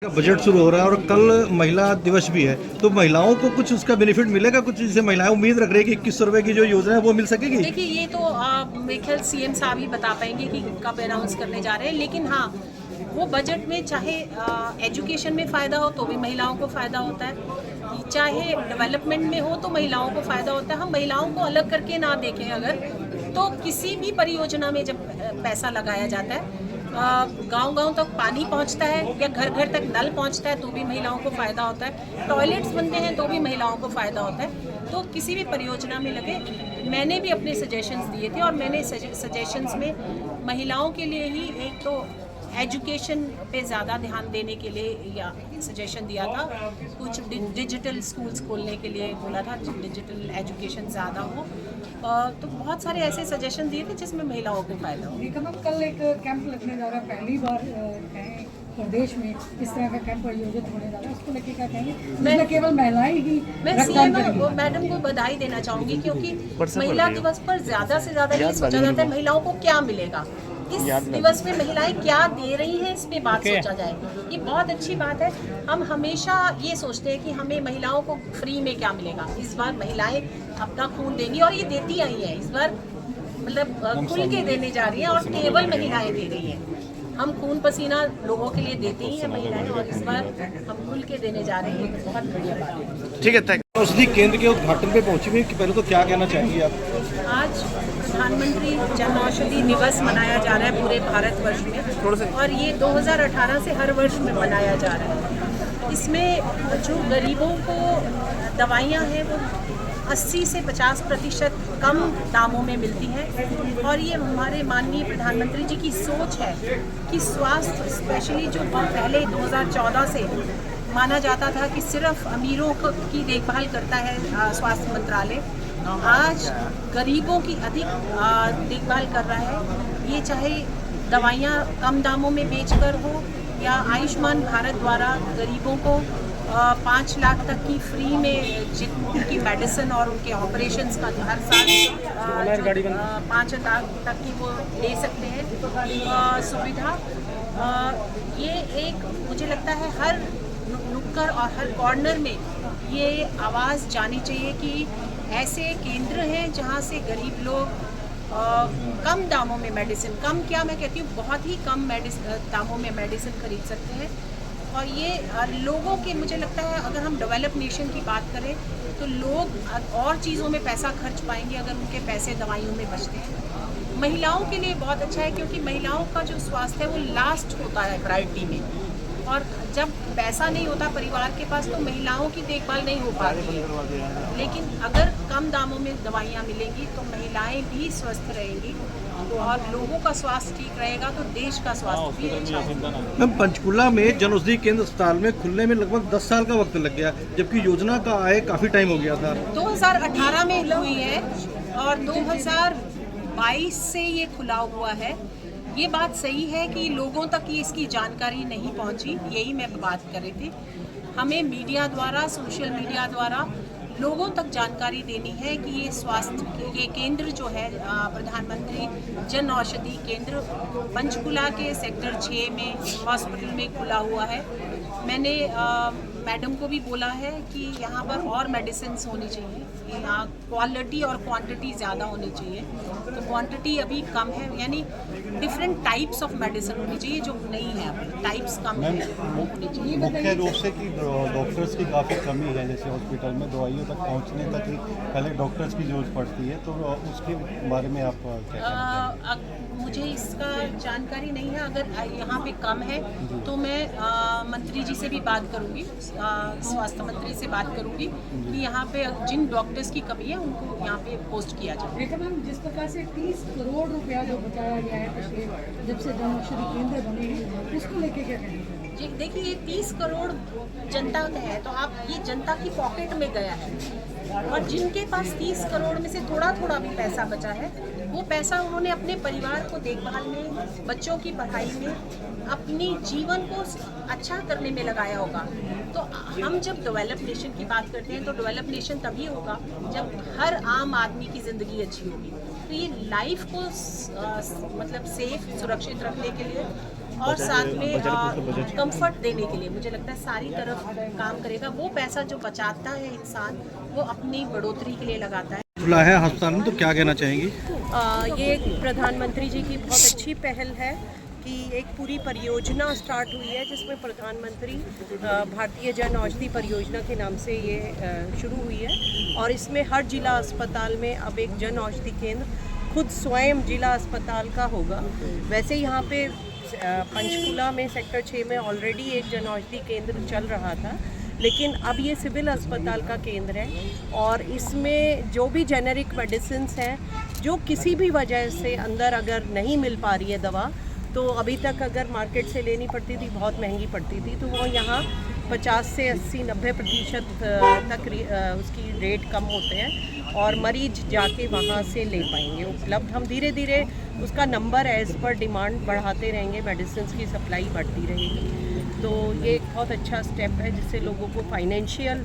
Budget शुरू हो रहा है और कल महिला दिवस भी है, तो महिलाओं को कुछ उसका बेनिफिट मिलेगा? कुछ जैसे महिलाएं उम्मीद रख रही है कि 2100 रुपए की जो योजना है वो मिल सकेगी? देखिए, ये तो मेरे ख्याल सीएम साहब ही बता पाएंगे कि कब अनाउंस करने जा रहे हैं। लेकिन हाँ, वो बजट में चाहे एजुकेशन में फ़ायदा हो तो भी महिलाओं को फ़ायदा होता है, चाहे डेवलपमेंट में हो तो महिलाओं को फ़ायदा होता है। हम महिलाओं को अलग करके ना देखें अगर, तो किसी भी परियोजना में जब पैसा लगाया जाता है, गांव-गांव तक पानी पहुंचता है या घर घर तक नल पहुंचता है तो भी महिलाओं को फ़ायदा होता है, टॉयलेट्स बनते हैं तो भी महिलाओं को फ़ायदा होता है। तो किसी भी परियोजना में लगे, मैंने भी अपने सजेशंस दिए थे और मैंने सजेशंस में महिलाओं के लिए ही एक तो एजुकेशन पे ज़्यादा ध्यान देने के लिए या सजेशन दिया था, कुछ डिजिटल स्कूल्स खोलने के लिए बोला था, डिजिटल एजुकेशन ज़्यादा हो, तो बहुत सारे ऐसे सजेशन दिए थे जिसमें महिलाओं को फ़ायदा हो। कल एक कैंप लगने जा रहा है, पहली बार कहें प्रदेश में इस तरह का कैंप आयोजित होने जा रहा है, उसको लेकर क्या कहेंगे? मैं केवल महिलाएं ही मैं सीएम मैडम को बधाई देना चाहूँगी, क्योंकि महिला दिवस पर ज़्यादा से ज़्यादा ये सोचा जाता है महिलाओं को क्या मिलेगा, इस दिवस में महिलाएं क्या दे रही हैं, इस पे बात सोचा जाए। ये बहुत अच्छी बात है। हम हमेशा ये सोचते हैं कि हमें महिलाओं को फ्री में क्या मिलेगा। इस बार महिलाएं अपना खून देंगी और ये देती आई हैं, इस बार मतलब खुल के देने जा रही हैं और केवल महिलाएं दे रही हैं। हम खून पसीना लोगों के लिए देती ही हैं महिलाएं, और इस बार हम खुल के देने जा रहे हैं। बहुत बढ़िया बात है। ठीक है, थैंक यू। औषधि केंद्र के उद्घाटन पे पहुंची हुई, पहले तो क्या कहना चाहेंगे आप? आज प्रधानमंत्री जन औषधि दिवस मनाया जा रहा है पूरे भारतवर्ष में, और ये 2018 से हर वर्ष में मनाया जा रहा है। इसमें जो गरीबों को दवाइयाँ हैं वो 80 से 50% कम दामों में मिलती हैं, और ये हमारे माननीय प्रधानमंत्री जी की सोच है कि स्वास्थ्य, स्पेशली जो पहले 2014 से माना जाता था कि सिर्फ अमीरों की देखभाल करता है स्वास्थ्य मंत्रालय, आज गरीबों की अधिक देखभाल कर रहा है। ये चाहे दवाइयाँ कम दामों में बेचकर हो या आयुष्मान भारत द्वारा गरीबों को 5 लाख तक की फ्री में उनकी मेडिसिन और उनके ऑपरेशंस का हर साल 5 लाख तक की वो ले सकते हैं सुविधा। ये एक मुझे लगता है हर नुक्कड़ और हर कॉर्नर में ये आवाज़ जानी चाहिए कि ऐसे केंद्र हैं जहाँ से गरीब लोग कम दामों में मेडिसिन, कम क्या मैं कहती हूँ, बहुत ही कम दामों में मेडिसिन खरीद सकते हैं। और ये लोगों के, मुझे लगता है अगर हम डेवलप नेशन की बात करें तो लोग और चीज़ों में पैसा खर्च पाएंगे अगर उनके पैसे दवाइयों में बचते हैं। महिलाओं के लिए बहुत अच्छा है, क्योंकि महिलाओं का जो स्वास्थ्य है वो लास्ट होता है प्रायोरिटी में, और जब पैसा नहीं होता परिवार के पास तो महिलाओं की देखभाल नहीं हो पाती है। लेकिन अगर कम दामों में दवाइयाँ मिलेंगी तो महिलाएं भी स्वस्थ रहेंगी और लोगों का स्वास्थ्य ठीक रहेगा तो देश का स्वास्थ्य भी अच्छा होगा। मैम, पंचकुला में जन औषधि केंद्र अस्पताल में खुलने में लगभग 10 साल का वक्त लग गया, जबकि योजना का आए काफ़ी टाइम हो गया था। 2018 में हुई है और 2022 से ये खुला हुआ है। ये बात सही है कि लोगों तक ये इसकी जानकारी नहीं पहुंची, यही मैं बात कर रही थी। हमें मीडिया द्वारा, सोशल मीडिया द्वारा लोगों तक जानकारी देनी है कि ये स्वास्थ्य, ये केंद्र जो है प्रधानमंत्री जन औषधि केंद्र पंचकुला के सेक्टर 6 में हॉस्पिटल में खुला हुआ है। मैंने मैडम को भी बोला है कि यहाँ पर और मेडिसिन होनी चाहिए, यहाँ क्वालिटी और क्वांटिटी ज़्यादा होनी चाहिए। तो क्वांटिटी अभी कम है, यानी डिफरेंट टाइप्स ऑफ मेडिसिन होनी चाहिए जो नहीं है, अभी टाइप्स कम है होनी चाहिए। मुख्य रूप से कि डॉक्टर्स की काफ़ी कमी है, जैसे हॉस्पिटल में दवाइयों तक पहुंचने तक ही पहले डॉक्टर्स की ज़रूरत पड़ती है, तो उसके बारे में आप क्या कहना चाहेंगे? मुझे इसका जानकारी नहीं है। अगर यहाँ पे कम है तो मैं मंत्री जी से भी बात करूँगी, स्वास्थ्य मंत्री से बात करूँगी कि यहाँ पे जिन डॉक्टर्स की कमी है उनको यहाँ पे पोस्ट किया जाए। देखा मैम, जिस प्रकार से 30 करोड़ रुपया जो बचाया गया है पिछले जब से जन औषधि केंद्र बने हैं, उसको लेके क्या कहेंगे? जी देखिए, ये 30 करोड़ जनता का है, तो आप ये जनता की पॉकेट में गया है, और जिनके पास 30 करोड़ में से थोड़ा थोड़ा भी पैसा बचा है वो पैसा उन्होंने अपने परिवार को देखभाल में, बच्चों की पढ़ाई में, अपनी जीवन को अच्छा करने में लगाया होगा। तो हम जब डेवलप नेशन की बात करते हैं तो डेवलप नेशन तभी होगा जब हर आम आदमी की ज़िंदगी अच्छी होगी। तो ये लाइफ को मतलब सेफ, सुरक्षित रखने के लिए और साथ में कंफर्ट देने के लिए मुझे लगता है सारी तरफ काम करेगा। वो पैसा जो बचाता है इंसान वो अपनी बढ़ोतरी के लिए लगाता है। खुला है अस्पताल में, तो क्या कहना चाहेंगी? ये प्रधानमंत्री जी की बहुत अच्छी पहल है कि एक पूरी परियोजना स्टार्ट हुई है जिसमें प्रधानमंत्री भारतीय जन औषधि परियोजना के नाम से ये शुरू हुई है और इसमें हर जिला अस्पताल में अब एक जन औषधि केंद्र खुद स्वयं जिला अस्पताल का होगा। वैसे यहाँ पे पंचकुला में सेक्टर 6 में ऑलरेडी एक जन औषधि केंद्र चल रहा था, लेकिन अब ये सिविल अस्पताल का केंद्र है और इसमें जो भी जेनेरिक मेडिसिन हैं जो किसी भी वजह से अंदर अगर नहीं मिल पा रही है दवा, तो अभी तक अगर मार्केट से लेनी पड़ती थी बहुत महंगी पड़ती थी, तो वो यहाँ 50 से 80-90% तक उसकी रेट कम होते हैं और मरीज जाके वहाँ से ले पाएंगे उपलब्ध। हम धीरे धीरे उसका नंबर एज पर डिमांड बढ़ाते रहेंगे, मेडिसिन की सप्लाई बढ़ती रहेगी। तो ये एक बहुत अच्छा स्टेप है जिससे लोगों को फाइनेंशियल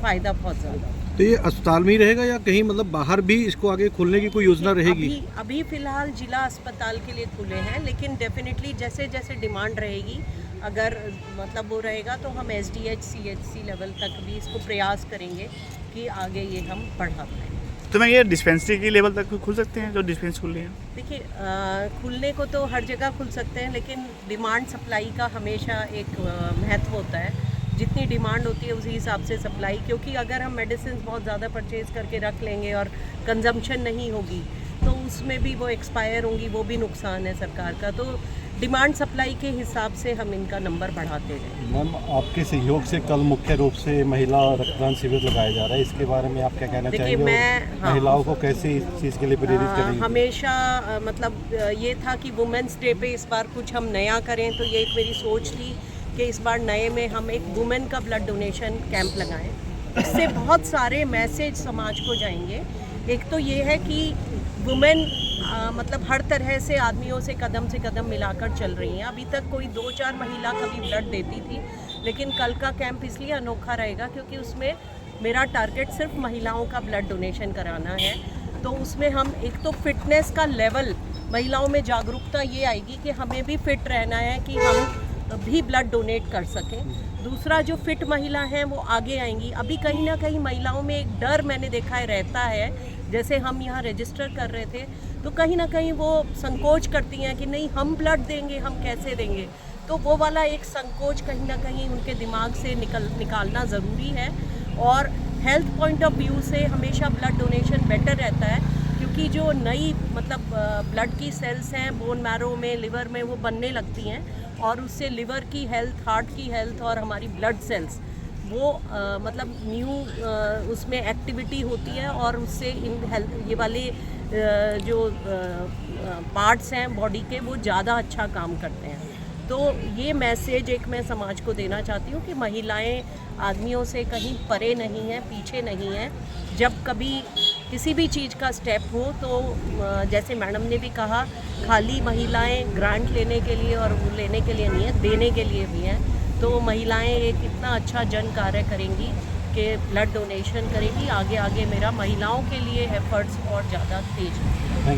फ़ायदा बहुत ज़्यादा। तो ये अस्पताल में ही रहेगा या कहीं मतलब बाहर भी इसको आगे खोलने की कोई योजना रहेगी? अभी फ़िलहाल जिला अस्पताल के लिए खुले हैं, लेकिन डेफिनेटली जैसे जैसे डिमांड रहेगी, अगर मतलब वो रहेगा तो हम SDH CHC लेवल तक भी इसको प्रयास करेंगे कि आगे ये हम बढ़ा पाएँ। तो मैं ये डिस्पेंसरी की लेवल तक खुल सकते हैं जो डिस्पेंस खुल रही हैं? देखिए, खुलने को तो हर जगह खुल सकते हैं, लेकिन डिमांड सप्लाई का हमेशा एक महत्व होता है। जितनी डिमांड होती है उसी हिसाब से सप्लाई, क्योंकि अगर हम मेडिसिन बहुत ज़्यादा परचेज़ करके रख लेंगे और कंजम्पशन नहीं होगी तो उसमें भी वो एक्सपायर होंगी, वो भी नुकसान है सरकार का। तो डिमांड सप्लाई के हिसाब से हम इनका नंबर बढ़ाते हैं। मैम, आपके सहयोग से कल मुख्य रूप से महिला रक्तदान शिविर लगाया जा रहा है, इसके बारे में आप क्या कहना चाहेंगे? महिलाओं को कैसे इस चीज़ के लिए प्रेरित करेंगे? हमेशा मतलब ये था कि वुमेंस डे पे इस बार कुछ हम नया करें, तो ये एक मेरी सोच थी कि इस बार नए में हम एक वुमेन का ब्लड डोनेशन कैंप लगाएं। इससे बहुत सारे मैसेज समाज को जाएंगे। एक तो ये है कि वुमेन मतलब हर तरह से आदमियों से कदम मिलाकर चल रही हैं। अभी तक कोई 2-4 महिला कभी ब्लड देती थी, लेकिन कल का कैंप इसलिए अनोखा रहेगा क्योंकि उसमें मेरा टारगेट सिर्फ महिलाओं का ब्लड डोनेशन कराना है। तो उसमें हम एक तो फिटनेस का लेवल, महिलाओं में जागरूकता ये आएगी कि हमें भी फिट रहना है कि हम भी ब्लड डोनेट कर सकें। दूसरा, जो फिट महिला हैं वो आगे आएंगी। अभी कहीं ना कहीं महिलाओं में एक डर मैंने देखा है रहता है, जैसे हम यहाँ रजिस्टर कर रहे थे तो कहीं ना कहीं वो संकोच करती हैं कि नहीं हम ब्लड देंगे, हम कैसे देंगे। तो वो वाला एक संकोच कहीं ना कहीं उनके दिमाग से निकालना ज़रूरी है। और हेल्थ पॉइंट ऑफ व्यू से हमेशा ब्लड डोनेशन बेटर रहता है, क्योंकि जो नई मतलब ब्लड की सेल्स हैं बोन मैरो में, लिवर में, वो बनने लगती हैं और उससे लिवर की हेल्थ, हार्ट की हेल्थ और हमारी ब्लड सेल्स वो मतलब न्यू उसमें एक्टिविटी होती है और उससे इन हेल्थ ये वाले जो पार्ट्स हैं बॉडी के वो ज़्यादा अच्छा काम करते हैं। तो ये मैसेज एक मैं समाज को देना चाहती हूँ कि महिलाएं आदमियों से कहीं परे नहीं हैं, पीछे नहीं हैं। जब कभी किसी भी चीज़ का स्टेप हो तो जैसे मैडम ने भी कहा, खाली महिलाएं ग्रांट लेने के लिए और वो लेने के लिए नहीं है, देने के लिए भी हैं। तो महिलाएं एक इतना अच्छा जन कार्य करेंगी कि ब्लड डोनेशन करेगी। आगे आगे मेरा महिलाओं के लिए एफर्ट्स और ज़्यादा तेज होंगे।